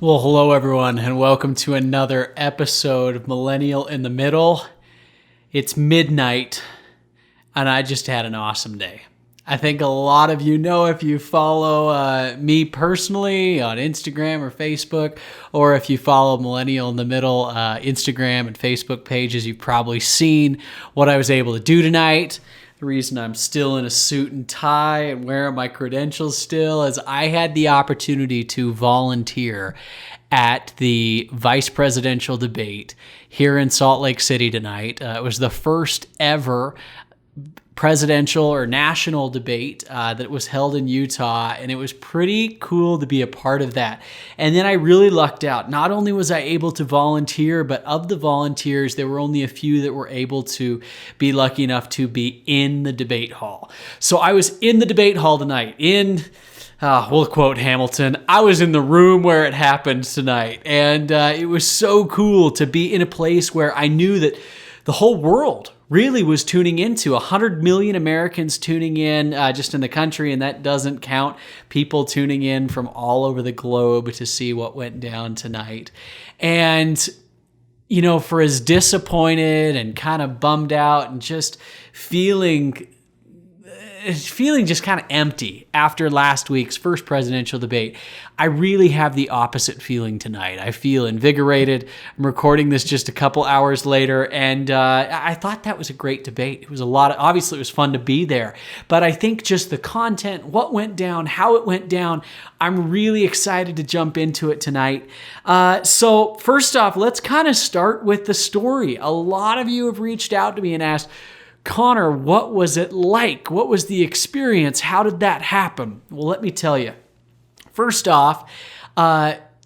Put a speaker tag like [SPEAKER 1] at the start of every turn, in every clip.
[SPEAKER 1] Well, hello everyone, and welcome to another episode of Millennial in the Middle. It's midnight, and I just had an awesome day. I think a lot of you know if you follow me personally on Instagram or Facebook, or if you follow Millennial in the Middle Instagram and Facebook pages, you've probably seen what I was able to do tonight. The reason I'm still in a suit and tie and wearing my credentials still is I had the opportunity to volunteer at the vice presidential debate here in Salt Lake City tonight. It was the first ever presidential or national debate that was held in Utah, and it was pretty cool to be a part of that. And then I really lucked out. Not only was I able to volunteer, but of the volunteers, there were only a few that were able to be lucky enough to be in the debate hall. So I was in the debate hall tonight we'll quote Hamilton, I was in the room where it happened tonight. And it was so cool to be in a place where I knew that the whole world really was tuning into 100 million Americans tuning in just in the country. And that doesn't count people tuning in from all over the globe to see what went down tonight. And, you know, for as disappointed and kind of bummed out and just feeling just kind of empty after last week's first presidential debate, I really have the opposite feeling tonight. I feel invigorated. I'm recording this just a couple hours later, and I thought that was a great debate. It was obviously it was fun to be there, but I think just the content, what went down, how it went down, I'm really excited to jump into it tonight. So first off, let's kind of start with the story. A lot of you have reached out to me and asked, Connor, what was it like? What was the experience? How did that happen? Well, let me tell you. First off,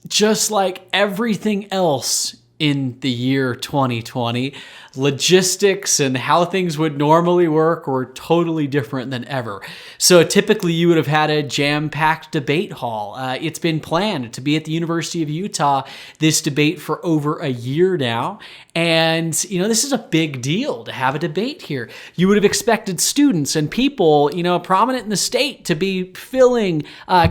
[SPEAKER 1] just like everything else in the year 2020, logistics and how things would normally work were totally different than ever. So typically you would have had a jam-packed debate hall. It's been planned to be at the University of Utah, this debate for over a year now. And, you know, this is a big deal to have a debate here. You would have expected students and people, you know, prominent in the state to be filling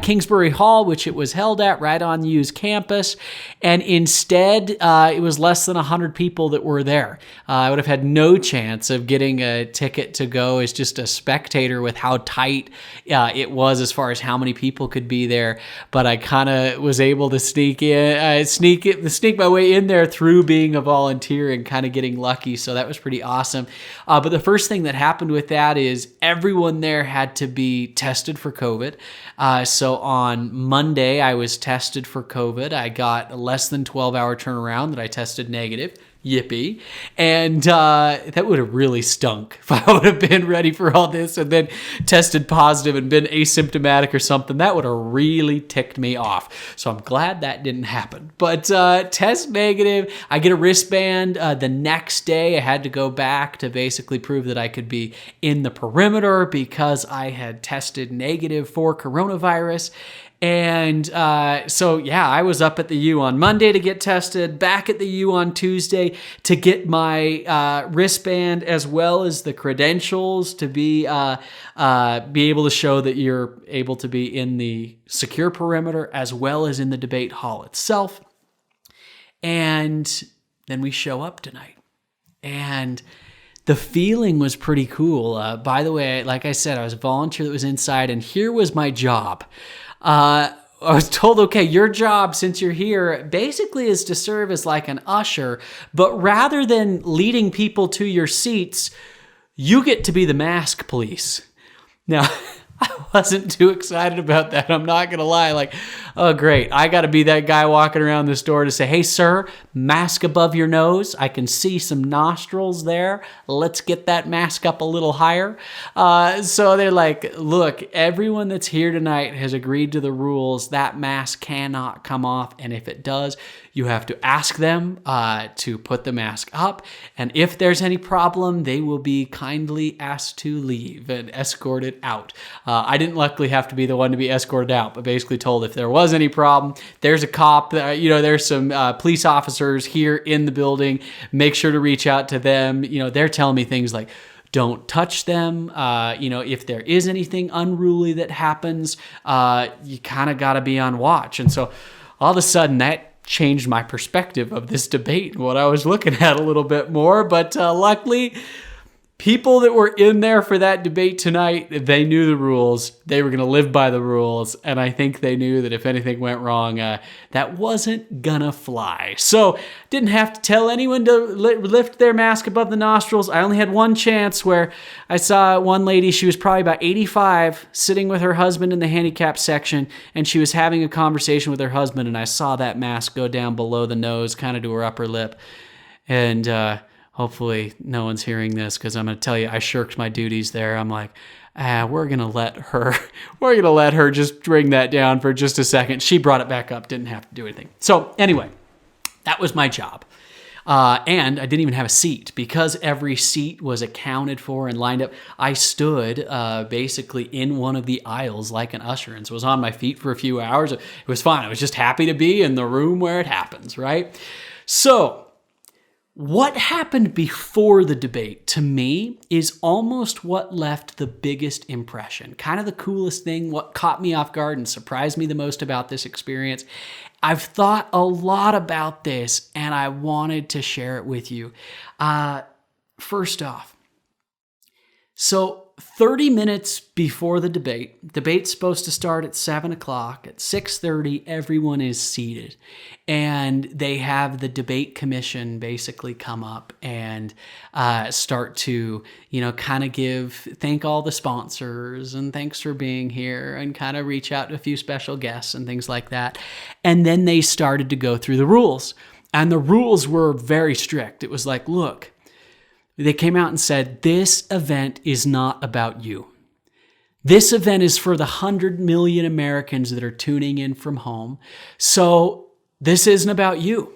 [SPEAKER 1] Kingsbury Hall, which it was held at right on U's campus. And instead, it was less than 100 people that were there. I would have had no chance of getting a ticket to go as just a spectator with how tight it was as far as how many people could be there. But I kind of was able to sneak my way in there through being a volunteer and kind of getting lucky. So that was pretty awesome. But the first thing that happened with that is everyone there had to be tested for COVID. So on Monday, I was tested for COVID. I got a less than 12-hour turnaround that I tested negative. Yippee. And that would have really stunk if I would have been ready for all this and then tested positive and been asymptomatic or something. That would have really ticked me off. So I'm glad that didn't happen. But test negative, I get a wristband. The next day I had to go back to basically prove that I could be in the perimeter because I had tested negative for coronavirus. And so, yeah, I was up at the U on Monday to get tested, back at the U on Tuesday to get my wristband as well as the credentials to be able to show that you're able to be in the secure perimeter as well as in the debate hall itself. And then we show up tonight. And the feeling was pretty cool. By the way, like I said, I was a volunteer that was inside, and here was my job. I was told, okay, your job since you're here basically is to serve as like an usher, but rather than leading people to your seats, you get to be the mask police. Now, I wasn't too excited about that. I'm not going to lie. Like, oh, great. I got to be that guy walking around this door to say, hey, sir, mask above your nose. I can see some nostrils there. Let's get that mask up a little higher. So they're like, look, everyone that's here tonight has agreed to the rules. That mask cannot come off. And if it does, you have to ask them to put the mask up. And if there's any problem, they will be kindly asked to leave and escorted out. I didn't luckily have to be the one to be escorted out, but basically told if there was any problem, there's a cop, there's some police officers here in the building. Make sure to reach out to them. They're telling me things like, don't touch them. If there is anything unruly that happens, you kind of got to be on watch. And so all of a sudden that changed my perspective of this debate and what I was looking at a little bit more. But luckily, people that were in there for that debate tonight, they knew the rules. They were going to live by the rules. And I think they knew that if anything went wrong, that wasn't gonna fly. So didn't have to tell anyone to lift their mask above the nostrils. I only had one chance where I saw one lady, she was probably about 85, sitting with her husband in the handicap section, and she was having a conversation with her husband, and I saw that mask go down below the nose, kind of to her upper lip. And hopefully no one's hearing this, because I'm going to tell you, I shirked my duties there. I'm like, we're going to let her just bring that down for just a second. She brought it back up, didn't have to do anything. So anyway, that was my job. And I didn't even have a seat because every seat was accounted for and lined up. I stood basically in one of the aisles like an usher, and so I was on my feet for a few hours. It was fine. I was just happy to be in the room where it happens, right? So what happened before the debate, to me, is almost what left the biggest impression. Kind of the coolest thing, what caught me off guard and surprised me the most about this experience. I've thought a lot about this, and I wanted to share it with you. First off, so 30 minutes before the debate's supposed to start at 7 o'clock. At 6:30, everyone is seated. And they have the debate commission basically come up and start to, kind of thank all the sponsors and thanks for being here and kind of reach out to a few special guests and things like that. And then they started to go through the rules. And the rules were very strict. It was like, look, they came out and said, this event is not about you. This event is for the 100 million Americans that are tuning in from home. So this isn't about you.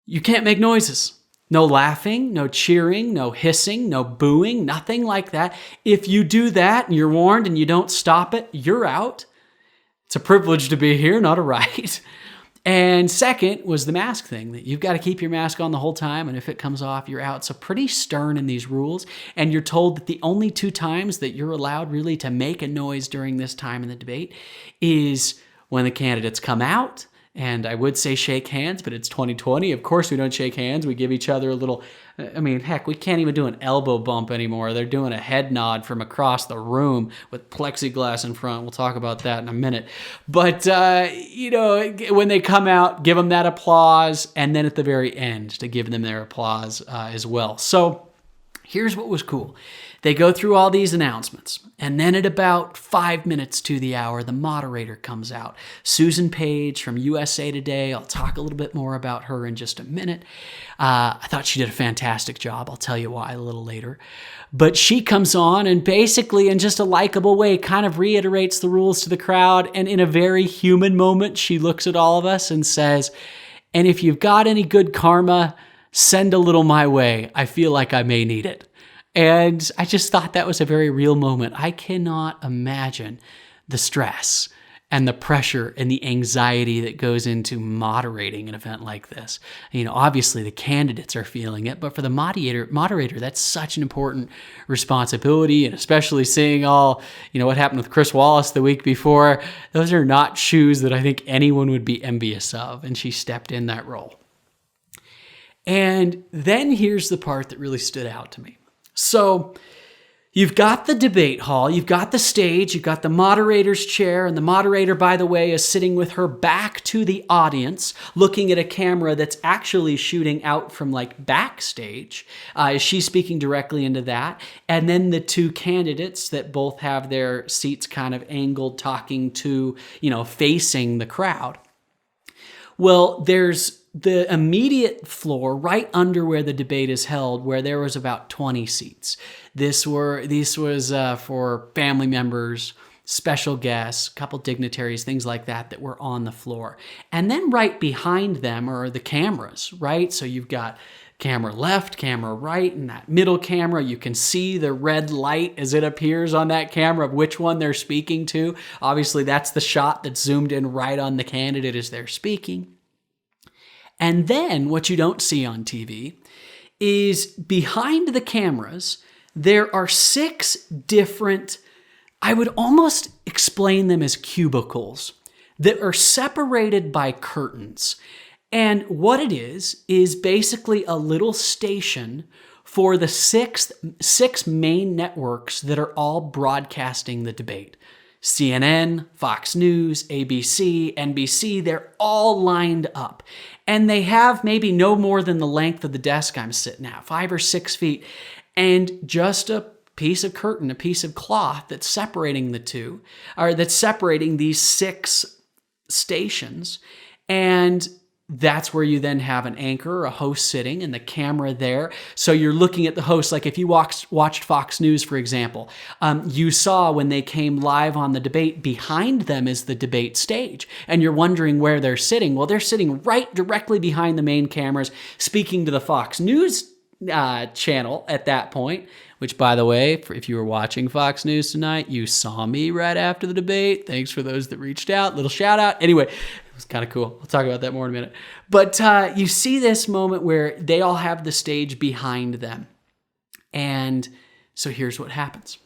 [SPEAKER 1] You can't make noises. No laughing, no cheering, no hissing, no booing, nothing like that. If you do that and you're warned and you don't stop it, you're out. It's a privilege to be here, not a right. And second was the mask thing, that you've got to keep your mask on the whole time, and if it comes off, you're out. So pretty stern in these rules. And you're told that the only 2 times that you're allowed really to make a noise during this time in the debate is when the candidates come out. And I would say shake hands, but it's 2020. Of course we don't shake hands. We give each other a little, heck, we can't even do an elbow bump anymore. They're doing a head nod from across the room with plexiglass in front. We'll talk about that in a minute. But, when they come out, give them that applause. And then at the very end to give them their applause as well. So here's what was cool. They go through all these announcements, and then at about 5 minutes to the hour, the moderator comes out. Susan Page from USA Today. I'll talk a little bit more about her in just a minute. I thought she did a fantastic job. I'll tell you why a little later. But she comes on and basically in just a likable way kind of reiterates the rules to the crowd, and in a very human moment, she looks at all of us and says, and if you've got any good karma, send a little my way. I feel like I may need it. And I just thought that was a very real moment. I cannot imagine the stress and the pressure and the anxiety that goes into moderating an event like this. Obviously the candidates are feeling it, but for the moderator, that's such an important responsibility. And especially seeing all, what happened with Chris Wallace the week before, those are not shoes that I think anyone would be envious of. And she stepped in that role. And then here's the part that really stood out to me. So you've got the debate hall, you've got the stage, you've got the moderator's chair, and the moderator, by the way, is sitting with her back to the audience, looking at a camera that's actually shooting out from backstage. She's speaking directly into that. And then the 2 candidates that both have their seats kind of angled, talking to, facing the crowd. Well, there's the immediate floor right under where the debate is held, where there was about 20 seats. This was for family members, special guests, a couple dignitaries, things like that were on the floor. And then right behind them are the cameras, right? So you've got camera left, camera right, and that middle camera, you can see the red light as it appears on that camera of which one they're speaking to. Obviously, that's the shot that's zoomed in right on the candidate as they're speaking. And then what you don't see on TV is behind the cameras, there are 6 different, I would almost explain them as cubicles. that are separated by curtains. And what it is basically a little station for the six main networks that are all broadcasting the debate. CNN, Fox News, ABC, NBC, they're all lined up. And they have maybe no more than the length of the desk I'm sitting at, 5 or 6 feet, and just a piece of curtain, a piece of cloth that's separating the two, or that's separating these 6 stations. And that's where you then have an anchor or a host sitting and the camera there. So you're looking at the host. Like if you watched Fox News, for example, you saw when they came live on the debate, behind them is the debate stage. And you're wondering where they're sitting. Well, they're sitting right directly behind the main cameras, speaking to the Fox News channel at that point, which, by the way, if you were watching Fox News tonight, you saw me right after the debate. Thanks for those that reached out. Little shout out. Anyway, it was kind of cool. We'll talk about that more in a minute. But you see this moment where they all have the stage behind them. And so here's what happens.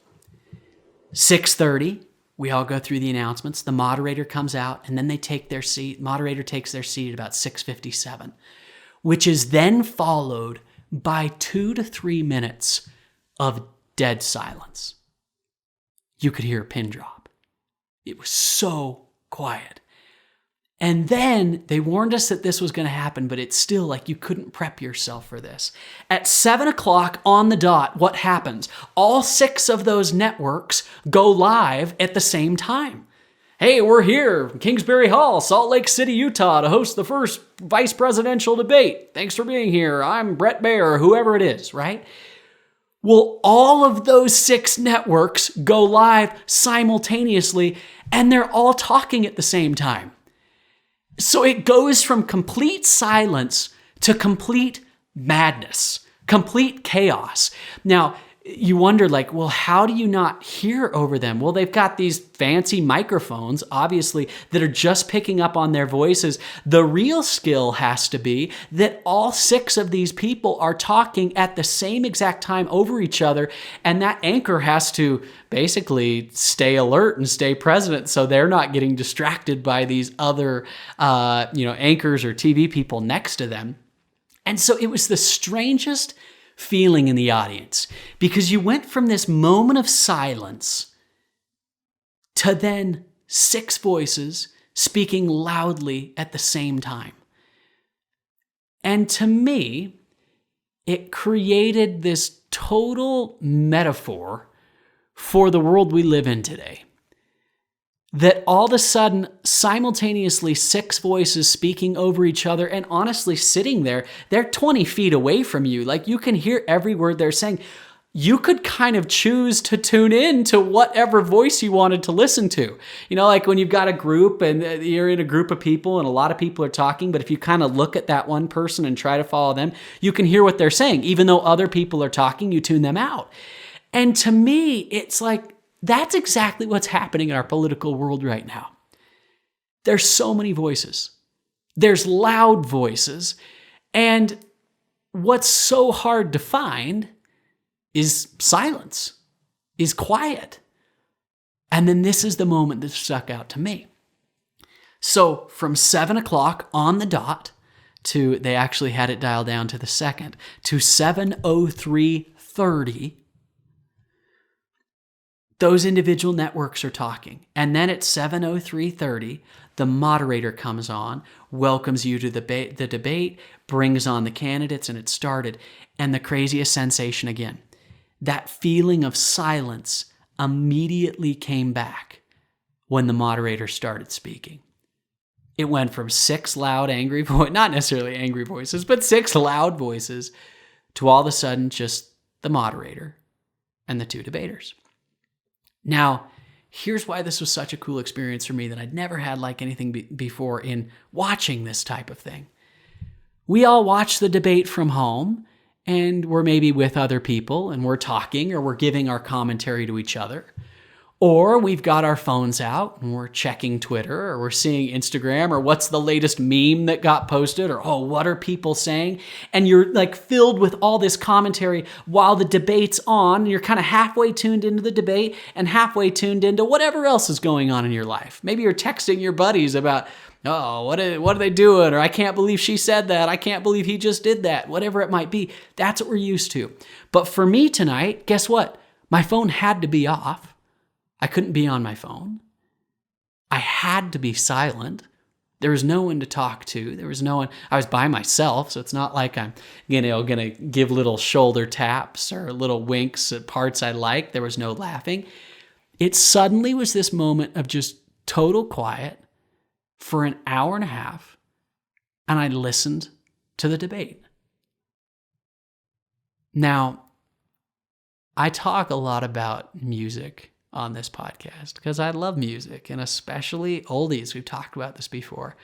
[SPEAKER 1] 6:30, we all go through the announcements. The moderator comes out, and then they take their seat. Moderator takes their seat at about 6:57, which is then followed by 2 to 3 minutes of dead silence. You could hear a pin drop. It was so quiet. And then they warned us that this was going to happen, but it's still like you couldn't prep yourself for this. At 7 o'clock on the dot, what happens? All 6 of those networks go live at the same time. Hey, we're here, Kingsbury Hall, Salt Lake City, Utah, to host the first vice presidential debate. Thanks for being here. I'm Brett Baer, or whoever it is, right? Well, all of those 6 networks go live simultaneously, and they're all talking at the same time. So it goes from complete silence to complete madness, complete chaos. Now, you wonder, like, well, how do you not hear over them? Well, they've got these fancy microphones, obviously, that are just picking up on their voices. The real skill has to be that all 6 of these people are talking at the same exact time over each other, and that anchor has to basically stay alert and stay present so they're not getting distracted by these other anchors or TV people next to them. And so it was the strangest feeling in the audience, because you went from this moment of silence to then 6 voices speaking loudly at the same time. And to me, it created this total metaphor for the world we live in today. That all of a sudden, simultaneously, 6 voices speaking over each other, and honestly sitting there, they're 20 feet away from you. Like, you can hear every word they're saying. You could kind of choose to tune in to whatever voice you wanted to listen to. You know, like when you've got a group and you're in a group of people and a lot of people are talking, but if you kind of look at that one person and try to follow them, you can hear what they're saying. Even though other people are talking, you tune them out. And to me, it's like, that's exactly what's happening in our political world right now. There's so many voices. There's loud voices. And what's so hard to find is silence, is quiet. And then this is the moment that stuck out to me. So from 7 o'clock on the dot to, they actually had it dialed down to the second, to 7:03:30, those individual networks are talking. And then at 7:03:30, the moderator comes on, welcomes you to the debate, brings on the candidates, and it started. And the craziest sensation again, that feeling of silence immediately came back when the moderator started speaking. It went from 6 loud, angry voices, not necessarily angry voices, but 6 loud voices, to all of a sudden just the moderator and the 2 debaters. Now, here's why this was such a cool experience for me, that I'd never had like anything before in watching this type of thing. We all watch the debate from home, and we're maybe with other people, and we're talking, or we're giving our commentary to each other. Or we've got our phones out and we're checking Twitter, or we're seeing Instagram, or what's the latest meme that got posted, or what are people saying? And you're like filled with all this commentary while the debate's on. You're kind of halfway tuned into the debate and halfway tuned into whatever else is going on in your life. Maybe you're texting your buddies about, what are they doing? Or I can't believe she said that. I can't believe he just did that. Whatever it might be. That's what we're used to. But for me tonight, guess what? My phone had to be off. I couldn't be on my phone. I had to be silent. There was no one to talk to. There was no one. I was by myself, so it's not like I'm gonna give little shoulder taps or little winks at parts I like. There was no laughing. It suddenly was this moment of just total quiet for an hour and a half, and I listened to the debate. Now, I talk a lot about music on this podcast because I love music, and especially oldies. We've talked about this before.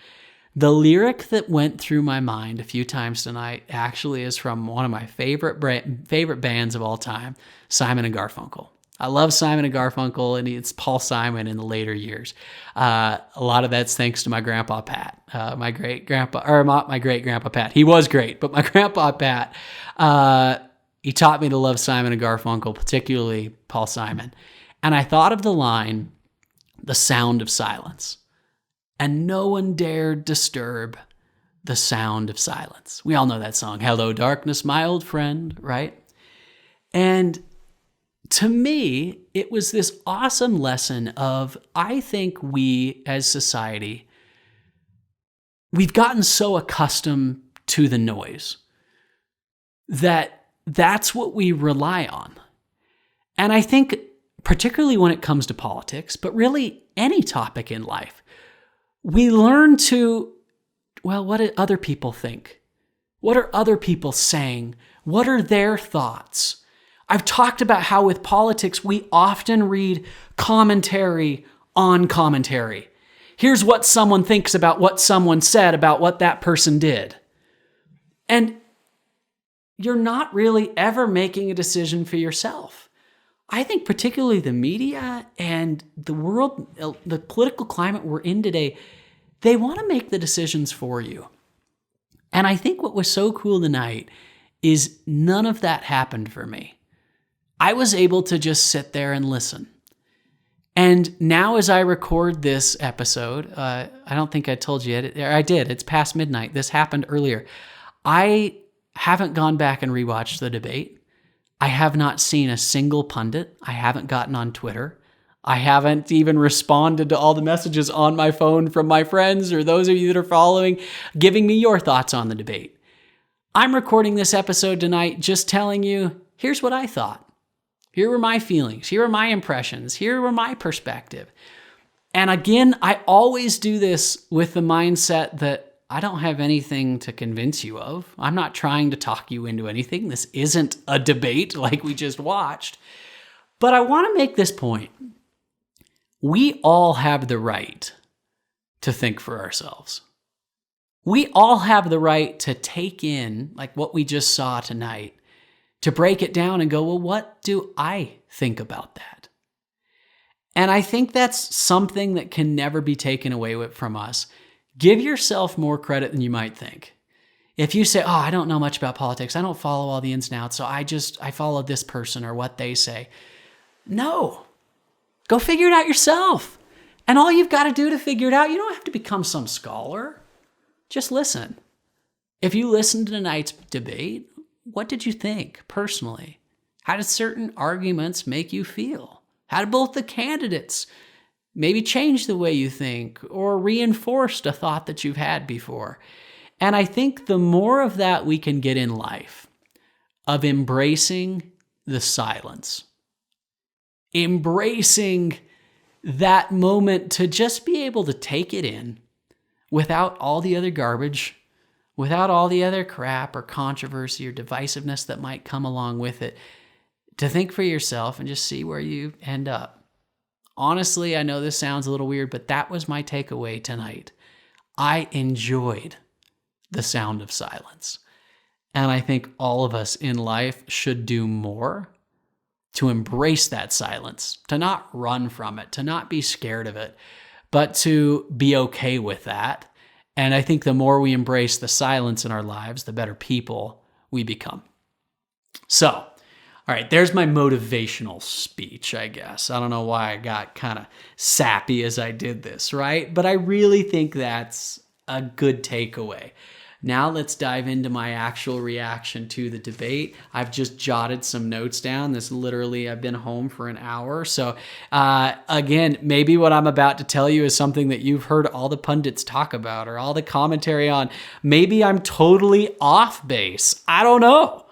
[SPEAKER 1] The lyric that went through my mind a few times tonight actually is from one of my favorite bands of all time, Simon and Garfunkel. I love Simon and Garfunkel, and it's Paul Simon in the later years. A lot of that's thanks to my grandpa Pat, my great grandpa, or not my great grandpa Pat. He was great, but my grandpa Pat, he taught me to love Simon and Garfunkel, particularly Paul Simon. And I thought of the line, "The sound of silence, and no one dared disturb the sound of silence." We all know that song, "Hello, darkness, my old friend," right? And to me, it was this awesome lesson of, I think we as society, we've gotten so accustomed to the noise that that's what we rely on. And I think particularly when it comes to politics, but really any topic in life, we learn to, what do other people think? What are other people saying? What are their thoughts? I've talked about how with politics, we often read commentary on commentary. Here's what someone thinks about what someone said about what that person did. And you're not really ever making a decision for yourself. I think particularly the media and the world, the political climate we're in today, they want to make the decisions for you. And I think what was so cool tonight is none of that happened for me. I was able to just sit there and listen. And now as I record this episode, I don't think I told you yet. I did. It's past midnight. This happened earlier. I haven't gone back and rewatched the debate. I have not seen a single pundit. I haven't gotten on Twitter. I haven't even responded to all the messages on my phone from my friends or those of you that are following, giving me your thoughts on the debate. I'm recording this episode tonight just telling you, here's what I thought. Here were my feelings. Here are my impressions. Here were my perspective. And again, I always do this with the mindset that I don't have anything to convince you of. I'm not trying to talk you into anything. This isn't a debate like we just watched. But I want to make this point. We all have the right to think for ourselves. We all have the right to take in, like what we just saw tonight, to break it down and go, what do I think about that? And I think that's something that can never be taken away from us. Give yourself more credit than you might think. If you say, I don't know much about politics, I don't follow all the ins and outs, so I follow this person or what they say. No. Go figure it out yourself. And all you've got to do to figure it out, you don't have to become some scholar. Just listen. If you listened to tonight's debate, what did you think personally? How did certain arguments make you feel? How did both the candidates maybe change the way you think or reinforced a thought that you've had before? And I think the more of that we can get in life, of embracing the silence, embracing that moment to just be able to take it in without all the other garbage, without all the other crap or controversy or divisiveness that might come along with it, to think for yourself and just see where you end up. Honestly, I know this sounds a little weird, but that was my takeaway tonight. I enjoyed the sound of silence. And I think all of us in life should do more to embrace that silence, to not run from it, to not be scared of it, but to be okay with that. And I think the more we embrace the silence in our lives, the better people we become. So, all right, there's my motivational speech, I guess. I don't know why I got kind of sappy as I did this, right? But I really think that's a good takeaway. Now let's dive into my actual reaction to the debate. I've just jotted some notes down. I've been home for an hour. So again, maybe what I'm about to tell you is something that you've heard all the pundits talk about or all the commentary on. Maybe I'm totally off base. I don't know.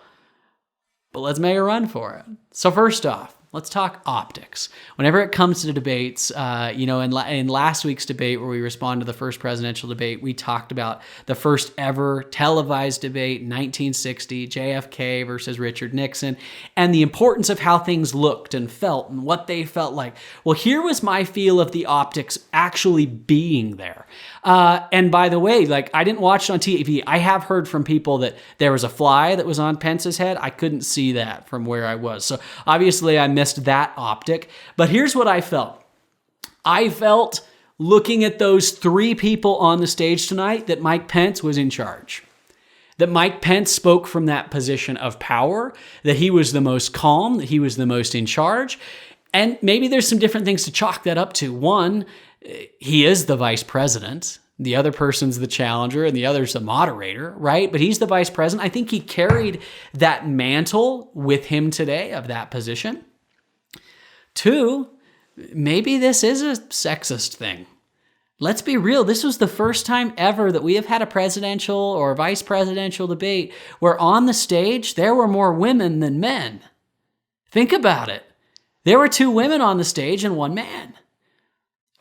[SPEAKER 1] But let's make a run for it. So first off, let's talk optics. Whenever it comes to debates, in last week's debate where we responded to the first presidential debate, we talked about the first ever televised debate in 1960, JFK versus Richard Nixon, and the importance of how things looked and felt and what they felt like. Well, here was my feel of the optics actually being there. And by the way, I didn't watch it on TV. I have heard from people that there was a fly that was on Pence's head. I couldn't see that from where I was. So obviously I missed that optic. But here's what I felt. I felt, looking at those three people on the stage tonight, that Mike Pence was in charge. That Mike Pence spoke from that position of power, that he was the most calm, that he was the most in charge. And maybe there's some different things to chalk that up to. One, he is the vice president. The other person's the challenger and the other's the moderator, right? But he's the vice president. I think he carried that mantle with him today of that position. Two, maybe this is a sexist thing. Let's be real. This was the first time ever that we have had a presidential or vice presidential debate where on the stage there were more women than men. Think about it. There were 2 women on the stage and 1 man.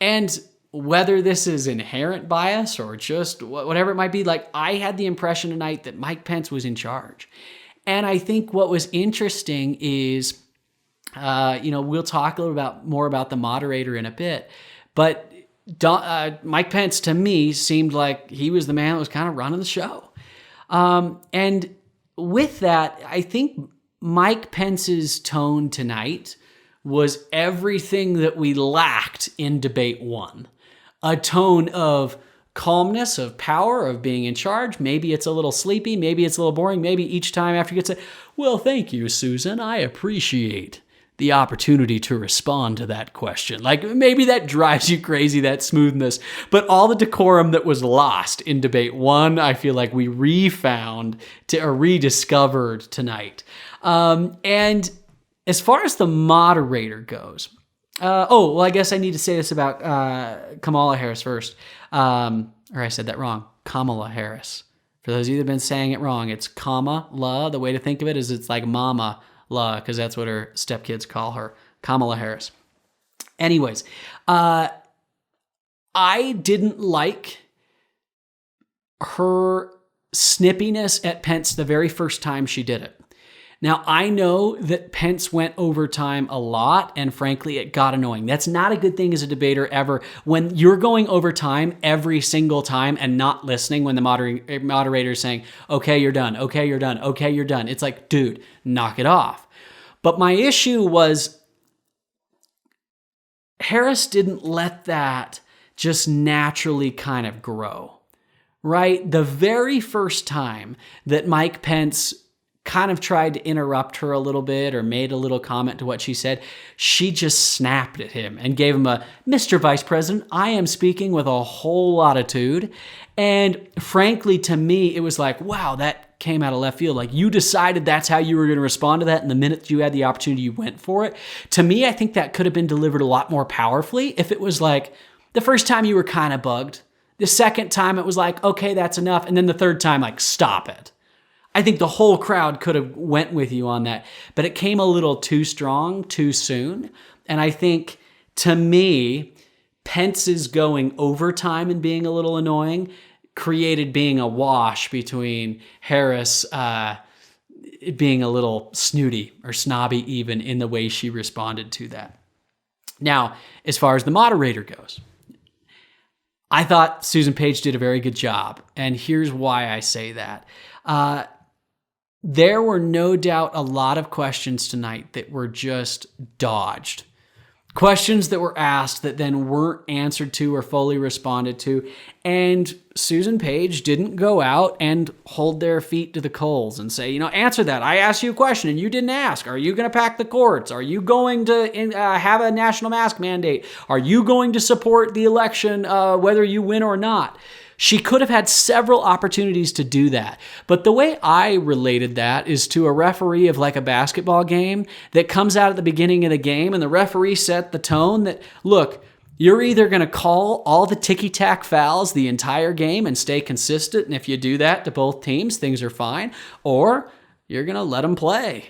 [SPEAKER 1] And whether this is inherent bias or just whatever it might be, I had the impression tonight that Mike Pence was in charge. And I think what was interesting is, we'll talk a little more about the moderator in a bit, but Mike Pence, to me, seemed like he was the man that was kind of running the show. And with that, I think Mike Pence's tone tonight was everything that we lacked in debate 1. A tone of calmness, of power, of being in charge. Maybe it's a little sleepy. Maybe it's a little boring. Maybe each time after he gets it, well, thank you, Susan. I appreciate the opportunity to respond to that question. Maybe that drives you crazy, that smoothness. But all the decorum that was lost in debate 1, I feel like we rediscovered tonight. And as far as the moderator goes, I guess I need to say this about Kamala Harris first. Or I said that wrong. Kamala Harris. For those of you that have been saying it wrong, it's Kamala. The way to think of it is it's like Mama La, because that's what her stepkids call her. Kamala Harris. Anyways, I didn't like her snippiness at Pence the very first time she did it. Now, I know that Pence went overtime a lot, and frankly, it got annoying. That's not a good thing as a debater ever. When you're going overtime every single time and not listening when the moderator is saying, okay, you're done, okay, you're done, okay, you're done. It's like, dude, knock it off. But my issue was Harris didn't let that just naturally kind of grow, right? The very first time that Mike Pence kind of tried to interrupt her a little bit or made a little comment to what she said, she just snapped at him and gave him a, Mr. Vice President, I am speaking with a whole attitude. And frankly, to me, it was like, wow, that came out of left field. You decided that's how you were going to respond to that. And the minute you had the opportunity, you went for it. To me, I think that could have been delivered a lot more powerfully if it was the first time you were kind of bugged. The second time it was okay, that's enough. And then the third time, stop it. I think the whole crowd could have went with you on that, but it came a little too strong, too soon. And I think, to me, Pence's going overtime and being a little annoying created being a wash between Harris being a little snooty or snobby even in the way she responded to that. Now, as far as the moderator goes, I thought Susan Page did a very good job. And here's why I say that. there were no doubt a lot of questions tonight that were just dodged. Questions that were asked that then weren't answered to or fully responded to. And Susan Page didn't go out and hold their feet to the coals and say, answer that. I asked you a question and you didn't ask. Are you going to pack the courts? Are you going to have a national mask mandate? Are you going to support the election whether you win or not? She could have had several opportunities to do that. But the way I related that is to a referee of like a basketball game that comes out at the beginning of the game and the referee set the tone that, look, you're either going to call all the ticky-tack fouls the entire game and stay consistent, and if you do that to both teams, things are fine, or you're going to let them play.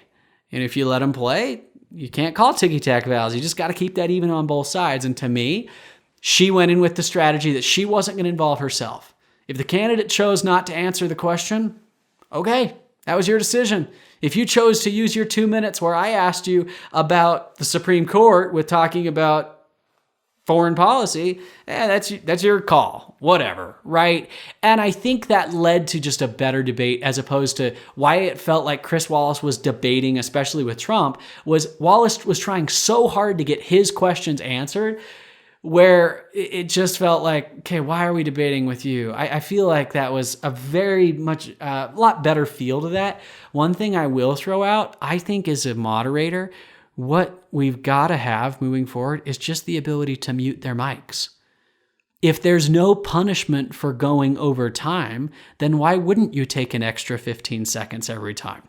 [SPEAKER 1] And if you let them play, you can't call ticky-tack fouls. You just got to keep that even on both sides. And to me, she went in with the strategy that she wasn't going to involve herself. If the candidate chose not to answer the question, okay, that was your decision. If you chose to use your 2 minutes where I asked you about the Supreme Court with talking about foreign policy, that's your call, whatever, right? And I think that led to just a better debate as opposed to why it felt like Chris Wallace was debating, especially with Trump, was Wallace was trying so hard to get his questions answered where it just felt like, okay, why are we debating with you? I feel like that was a very much, a lot better feel to that. One thing I will throw out, I think as a moderator, what we've got to have moving forward is just the ability to mute their mics. If there's no punishment for going over time, then why wouldn't you take an extra 15 seconds every time?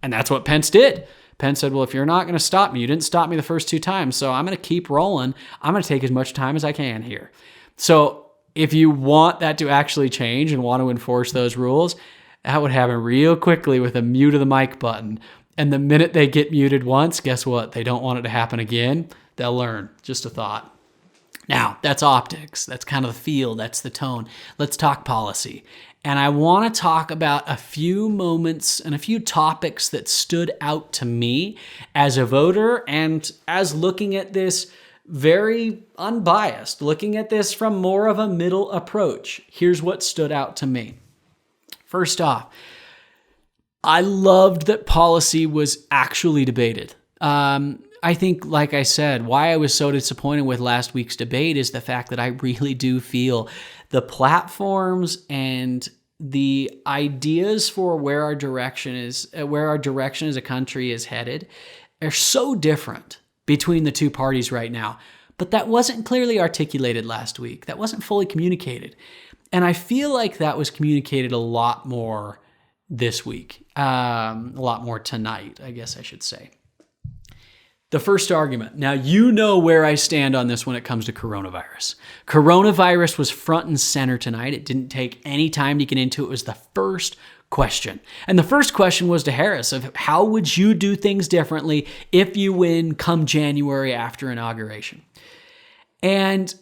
[SPEAKER 1] And that's what Pence did. Pence said, well, if you're not going to stop me, you didn't stop me the first 2 times, so I'm going to keep rolling. I'm going to take as much time as I can here. So if you want that to actually change and want to enforce those rules, that would happen real quickly with a mute of the mic button. And the minute they get muted once, guess what? They don't want it to happen again. They'll learn. Just a thought. Now, that's optics. That's kind of the feel. That's the tone. Let's talk policy. And I want to talk about a few moments and a few topics that stood out to me as a voter and as looking at this very unbiased, looking at this from more of a middle approach. Here's what stood out to me. First off, I loved that policy was actually debated. I think, like I said, why I was so disappointed with last week's debate is the fact that I really do feel the platforms and the ideas for where our direction as a country is headed are so different between the two parties right now. But that wasn't clearly articulated last week. That wasn't fully communicated. And I feel like that was communicated a lot more this week, a lot more tonight, I guess I should say. The first argument. Now, you know where I stand on this when it comes to coronavirus. Coronavirus was front and center tonight. It didn't take any time to get into it. It was the first question. And the first question was to Harris of how would you do things differently if you win come January after inauguration? And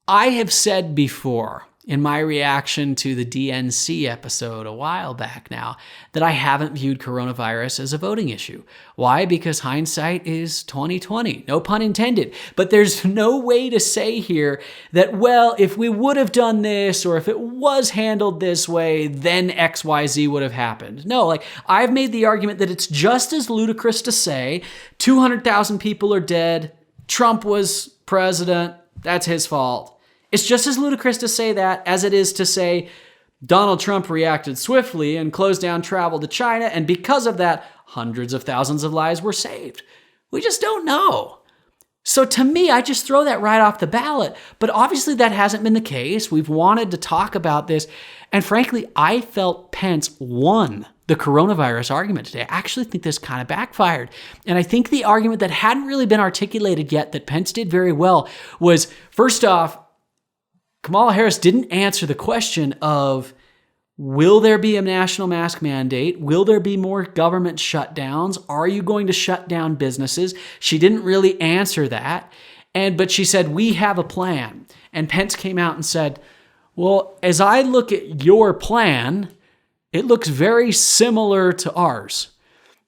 [SPEAKER 1] I have said before in my reaction to the DNC episode a while back now that I haven't viewed coronavirus as a voting issue. Why? Because hindsight is 2020. No pun intended. But there's no way to say here that, well, if we would have done this or if it was handled this way, then XYZ would have happened. No, like I've made the argument that it's just as ludicrous to say 200,000 people are dead, Trump was president, that's his fault. It's just as ludicrous to say that as it is to say Donald Trump reacted swiftly and closed down travel to China, and because of that, hundreds of thousands of lives were saved. We just don't know. So to me, I just throw that right off the ballot. But obviously that hasn't been the case. We've wanted to talk about this. And frankly, I felt Pence won the coronavirus argument today. I actually think this kind of backfired. And I think the argument that hadn't really been articulated yet that Pence did very well was, first off, Kamala Harris didn't answer the question of, will there be a national mask mandate? Will there be more government shutdowns? Are you going to shut down businesses? She didn't really answer that. But she said, we have a plan. And Pence came out and said, well, as I look at your plan, it looks very similar to ours.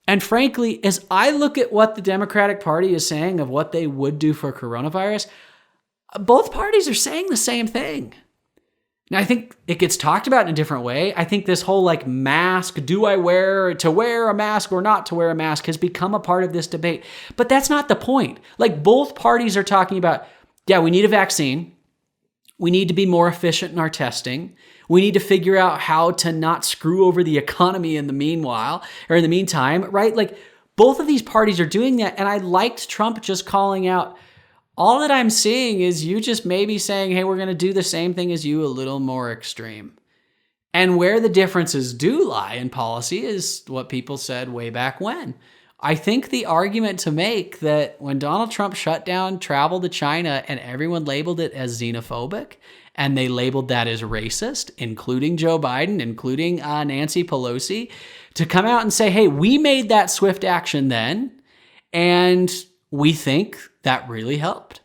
[SPEAKER 1] And frankly, as I look at what the Democratic Party is saying of what they would do for coronavirus, both parties are saying the same thing. Now, I think it gets talked about in a different way. I think this whole like mask, do I wear a mask or not to wear a mask, has become a part of this debate. But that's not the point. Like, both parties are talking about, yeah, we need a vaccine. We need to be more efficient in our testing. We need to figure out how to not screw over the economy in the meantime, right? Like, both of these parties are doing that. And I liked Trump just calling out, all that I'm seeing is you just maybe saying, hey, we're going to do the same thing as you, a little more extreme. And where the differences do lie in policy is what people said way back when. I think the argument to make that when Donald Trump shut down travel to China and everyone labeled it as xenophobic, and they labeled that as racist, including Joe Biden, including Nancy Pelosi, to come out and say, hey, we made that swift action then, and we think that really helped.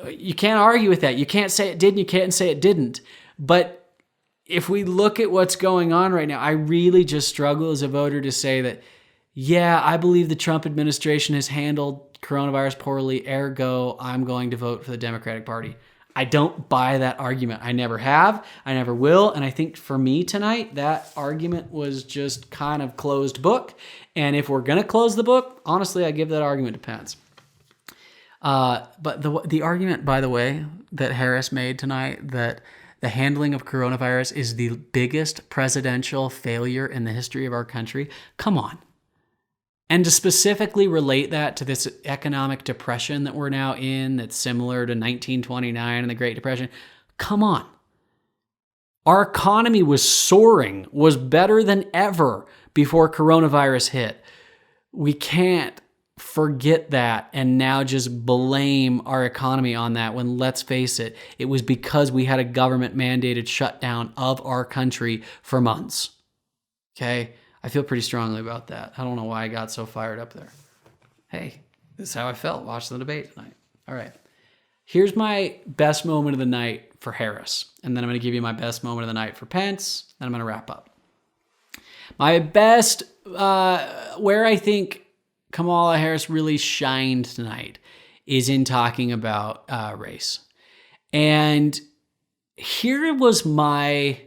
[SPEAKER 1] You can't argue with that. You can't say it did and you can't say it didn't. But if we look at what's going on right now, I really just struggle as a voter to say that, yeah, I believe the Trump administration has handled coronavirus poorly, ergo, I'm going to vote for the Democratic Party. I don't buy that argument. I never have. I never will. And I think for me tonight, that argument was just kind of closed book. And if we're going to close the book, honestly, I give that argument to Pence. But the argument, by the way, that Harris made tonight, that the handling of coronavirus is the biggest presidential failure in the history of our country, come on. And to specifically relate that to this economic depression that we're now in, that's similar to 1929 and the Great Depression, come on. Our economy was soaring, was better than ever before coronavirus hit. We can't forget that and now just blame our economy on that when, let's face it, it was because we had a government mandated shutdown of our country for months. Okay? I feel pretty strongly about that. I don't know why I got so fired up there. Hey, this is how I felt watching the debate tonight. All right. Here's my best moment of the night for Harris. And then I'm going to give you my best moment of the night for Pence. Then I'm going to wrap up. My best, where I think Kamala Harris really shined tonight is in talking about race. And here was my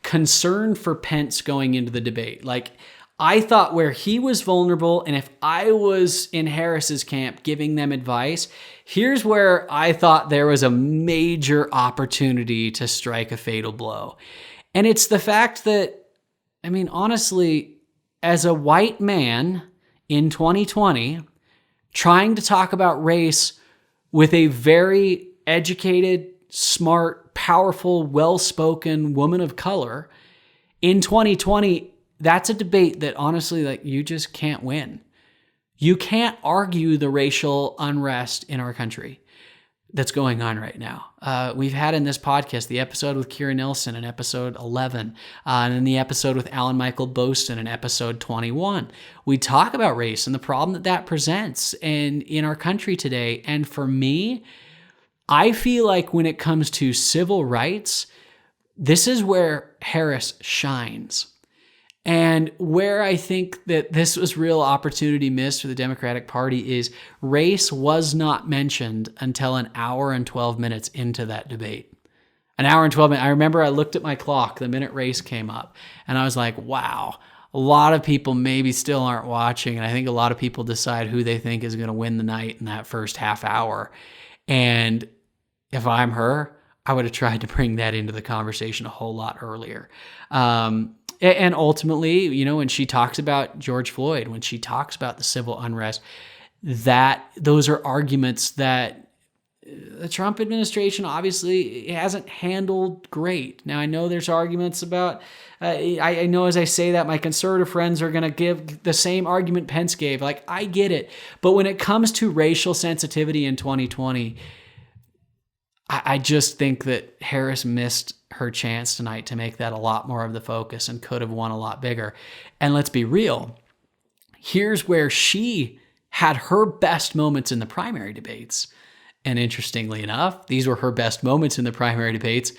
[SPEAKER 1] concern for Pence going into the debate. Like, I thought where he was vulnerable, and if I was in Harris's camp giving them advice, here's where I thought there was a major opportunity to strike a fatal blow. And it's the fact that, I mean, honestly, as a white man in 2020, trying to talk about race with a very educated, smart, powerful, well-spoken woman of color in 2020, that's a debate that honestly, like, you just can't win. You can't argue the racial unrest in our country that's going on right now. We've had in this podcast the episode with Kira Nilsson in episode 11, and then the episode with Alan Michael Boaston in episode 21. We talk about race and the problem that that presents in our country today. And for me, I feel like when it comes to civil rights, this is where Harris shines. And where I think that this was real opportunity missed for the Democratic Party is race was not mentioned until an hour and 12 minutes into that debate. An hour and 12 minutes. I remember I looked at my clock the minute race came up, and I was like, wow, a lot of people maybe still aren't watching. And I think a lot of people decide who they think is going to win the night in that first half hour. And if I'm her, I would have tried to bring that into the conversation a whole lot earlier. And ultimately, you know, when she talks about George Floyd, when she talks about the civil unrest, those are arguments that the Trump administration obviously hasn't handled great. Now, I know there's arguments about, I know as I say that, my conservative friends are going to give the same argument Pence gave. Like, I get it. But when it comes to racial sensitivity in 2020, I just think that Harris missed her chance tonight to make that a lot more of the focus and could have won a lot bigger. And let's be real. Here's where she had her best moments in the primary debates. And interestingly enough, these were her best moments in the primary debates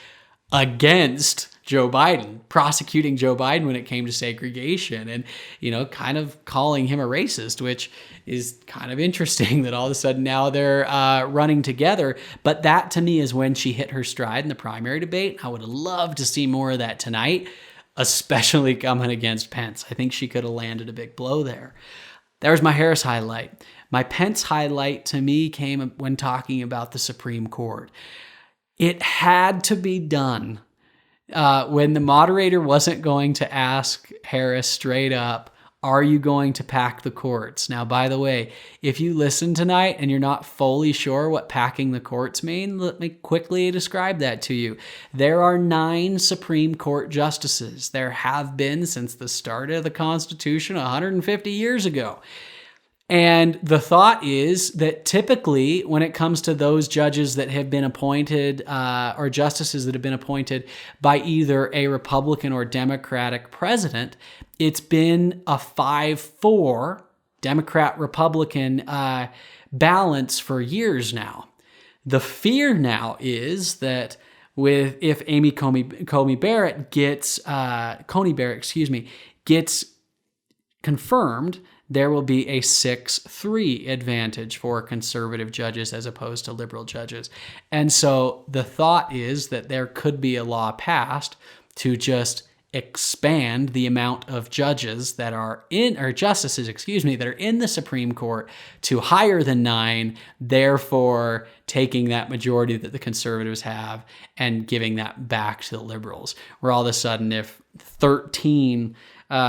[SPEAKER 1] against Joe Biden, prosecuting Joe Biden when it came to segregation and, kind of calling him a racist, which is kind of interesting that all of a sudden now they're running together. But that to me is when she hit her stride in the primary debate. I would have loved to see more of that tonight, especially coming against Pence. I think she could have landed a big blow there. There's my Harris highlight. My Pence highlight to me came when talking about the Supreme Court. It had to be done. When the moderator wasn't going to ask Harris straight up, are you going to pack the courts? Now, by the way, if you listen tonight and you're not fully sure what packing the courts mean, let me quickly describe that to you. There are 9 Supreme Court justices. There have been since the start of the Constitution 150 years ago. And the thought is that typically when it comes to those judges that have been appointed or justices that have been appointed by either a Republican or Democratic president, it's been a 5-4 Democrat-Republican balance for years now. The fear now is that if Amy Coney Barrett gets confirmed, there will be a 6-3 advantage for conservative judges as opposed to liberal judges. And so the thought is that there could be a law passed to just expand the amount of judges that are justices, that are in the Supreme Court to higher than 9, therefore taking that majority that the conservatives have and giving that back to the liberals. Where all of a sudden, if 13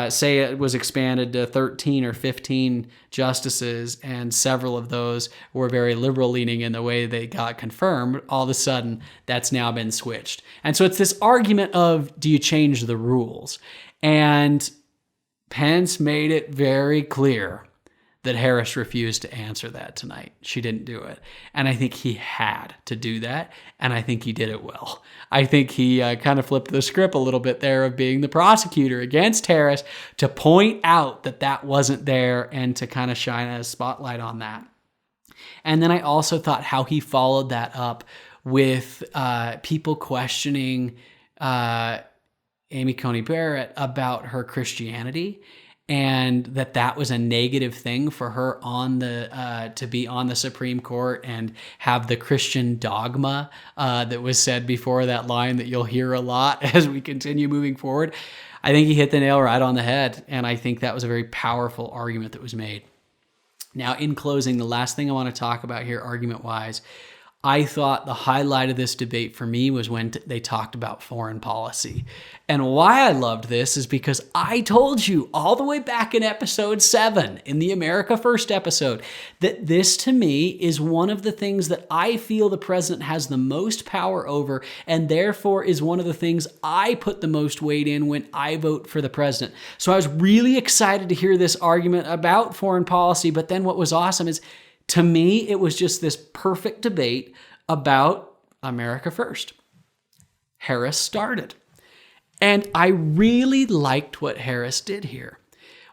[SPEAKER 1] say it was expanded to 13 or 15 justices and several of those were very liberal leaning in the way they got confirmed, all of a sudden that's now been switched. And so it's this argument of, do you change the rules? And Pence made it very clear that Harris refused to answer that tonight. She didn't do it. And I think he had to do that. And I think he did it well. I think he kind of flipped the script a little bit there of being the prosecutor against Harris to point out that that wasn't there and to kind of shine a spotlight on that. And then I also thought how he followed that up with people questioning Amy Coney Barrett about her Christianity, and that was a negative thing for her on to be on the Supreme Court and have the Christian dogma that was said before that line that you'll hear a lot as we continue moving forward. I think he hit the nail right on the head, and I think that was a very powerful argument that was made. Now, in closing, the last thing I want to talk about here, argument-wise, I thought the highlight of this debate for me was when they talked about foreign policy. And why I loved this is because I told you all the way back in episode 7, in the America First episode, that this to me is one of the things that I feel the president has the most power over, and therefore is one of the things I put the most weight in when I vote for the president. So I was really excited to hear this argument about foreign policy, but then what was awesome is, to me, it was just this perfect debate about America First. Harris started. And I really liked what Harris did here.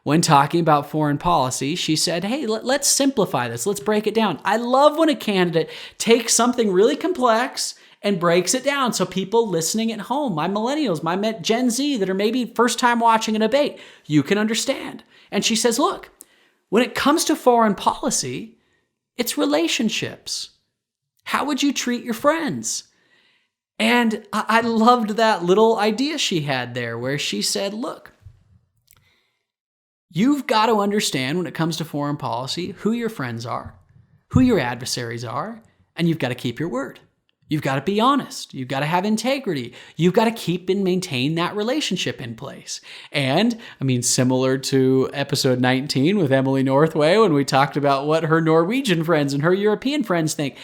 [SPEAKER 1] When talking about foreign policy, she said, hey, let's simplify this. Let's break it down. I love when a candidate takes something really complex and breaks it down so people listening at home, my millennials, my Gen Z that are maybe first time watching a debate, you can understand. And she says, look, when it comes to foreign policy, it's relationships. How would you treat your friends? And I loved that little idea she had there where she said, look, you've got to understand when it comes to foreign policy who your friends are, who your adversaries are, and you've got to keep your word. You've got to be honest. You've got to have integrity. You've got to keep and maintain that relationship in place. And, similar to episode 19 with Emily Northway when we talked about what her Norwegian friends and her European friends think,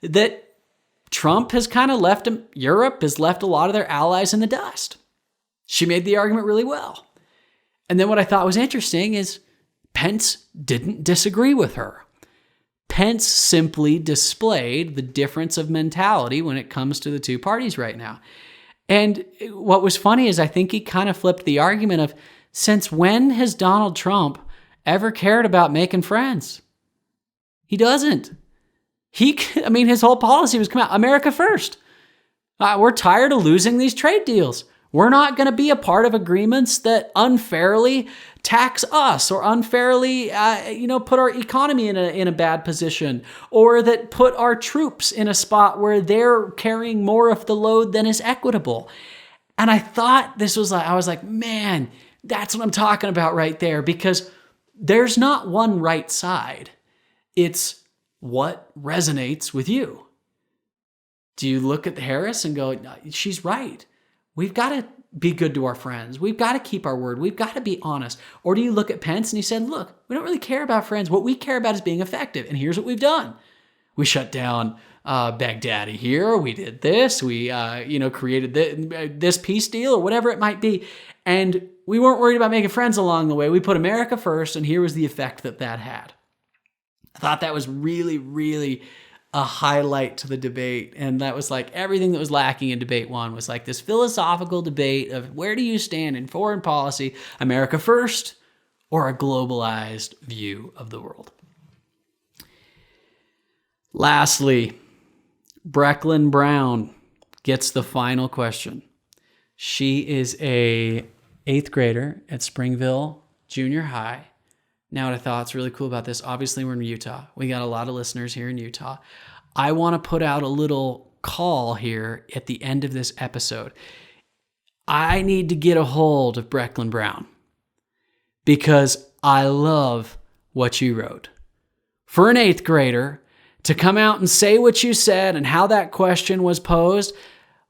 [SPEAKER 1] that Trump has kind of Europe has left a lot of their allies in the dust. She made the argument really well. And then what I thought was interesting is Pence didn't disagree with her. Pence simply displayed the difference of mentality when it comes to the two parties right now. And what was funny is I think he kind of flipped the argument of, since when has Donald Trump ever cared about making friends? He doesn't. His whole policy was come out, America first. We're tired of losing these trade deals. We're not going to be a part of agreements that unfairly tax us or unfairly, put our economy in a bad position, or that put our troops in a spot where they're carrying more of the load than is equitable. And I thought I was like, man, that's what I'm talking about right there, because there's not one right side. It's what resonates with you. Do you look at Harris and go, she's right? We've got to be good to our friends. We've got to keep our word. We've got to be honest. Or do you look at Pence and he said, look, we don't really care about friends. What we care about is being effective. And here's what we've done. We shut down Baghdadi here. We did this. We, created this peace deal or whatever it might be. And we weren't worried about making friends along the way. We put America first, and here was the effect that had. I thought that was really, really a highlight to the debate. And that was like everything that was lacking in debate one was like this philosophical debate of where do you stand in foreign policy, America first or a globalized view of the world. Lastly, Brecklin Brown gets the final question. She is a 8th grader at Springville Junior High. Now, what I thought is really cool about this, obviously we're in Utah. We got a lot of listeners here in Utah. I want to put out a little call here at the end of this episode. I need to get a hold of Brecklin Brown because I love what you wrote. For an 8th grader to come out and say what you said and how that question was posed,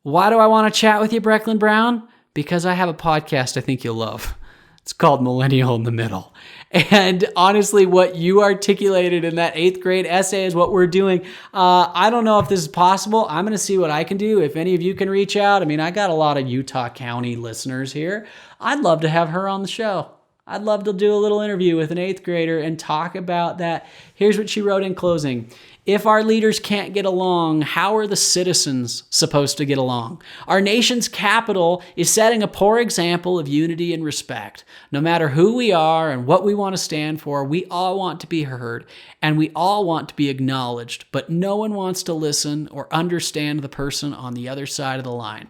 [SPEAKER 1] why do I want to chat with you, Brecklin Brown? Because I have a podcast I think you'll love. It's called Millennial in the Middle. And honestly, what you articulated in that 8th grade essay is what we're doing. I don't know if this is possible. I'm going to see what I can do. If any of you can reach out. I mean, I got a lot of Utah County listeners here. I'd love to have her on the show. I'd love to do a little interview with an 8th grader and talk about that. Here's what she wrote in closing. If our leaders can't get along, how are the citizens supposed to get along? Our nation's capital is setting a poor example of unity and respect. No matter who we are and what we want to stand for, we all want to be heard and we all want to be acknowledged, but no one wants to listen or understand the person on the other side of the line.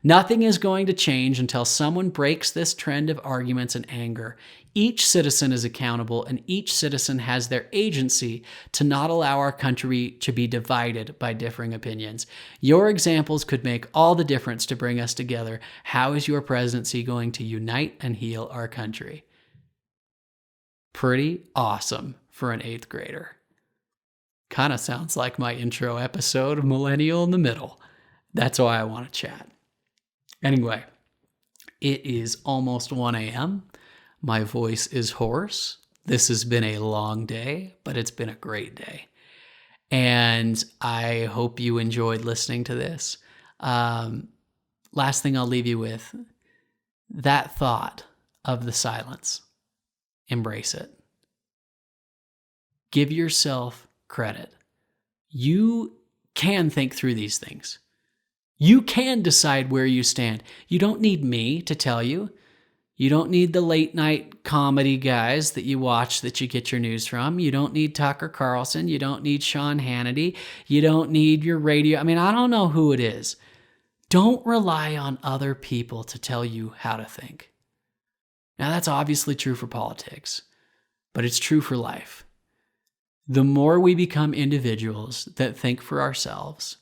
[SPEAKER 1] Nothing is going to change until someone breaks this trend of arguments and anger. Each citizen is accountable, and each citizen has their agency to not allow our country to be divided by differing opinions. Your examples could make all the difference to bring us together. How is your presidency going to unite and heal our country? Pretty awesome for an 8th grader. Kind of sounds like my intro episode of Millennial in the Middle. That's why I want to chat. Anyway, it is almost 1 a.m. My voice is hoarse. This has been a long day, but it's been a great day. And I hope you enjoyed listening to this. Last thing I'll leave you with, that thought of the silence. Embrace it. Give yourself credit. You can think through these things. You can decide where you stand. You don't need me to tell you. You don't need the late night comedy guys that you watch that you get your news from. You don't need Tucker Carlson. You don't need Sean Hannity. You don't need your radio. I mean, I don't know who it is. Don't rely on other people to tell you how to think. Now, that's obviously true for politics, but it's true for life. The more we become individuals that think for ourselves,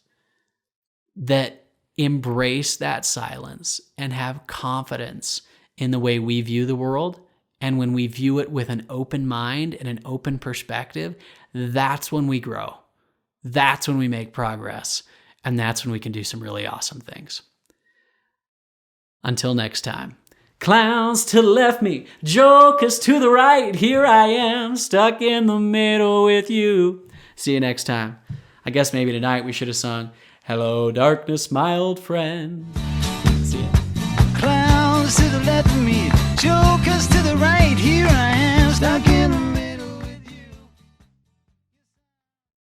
[SPEAKER 1] that embrace that silence and have confidence in the way we view the world, and when we view it with an open mind and an open perspective, that's when we grow. That's when we make progress, and that's when we can do some really awesome things. Until next time. Clowns to the left me, jokers to the right, here I am, stuck in the middle with you. See you next time. I guess maybe tonight we should have sung, Hello, darkness, my old friend. See ya. Clowns to the left of me, jokers to the right. Here I am, stuck in the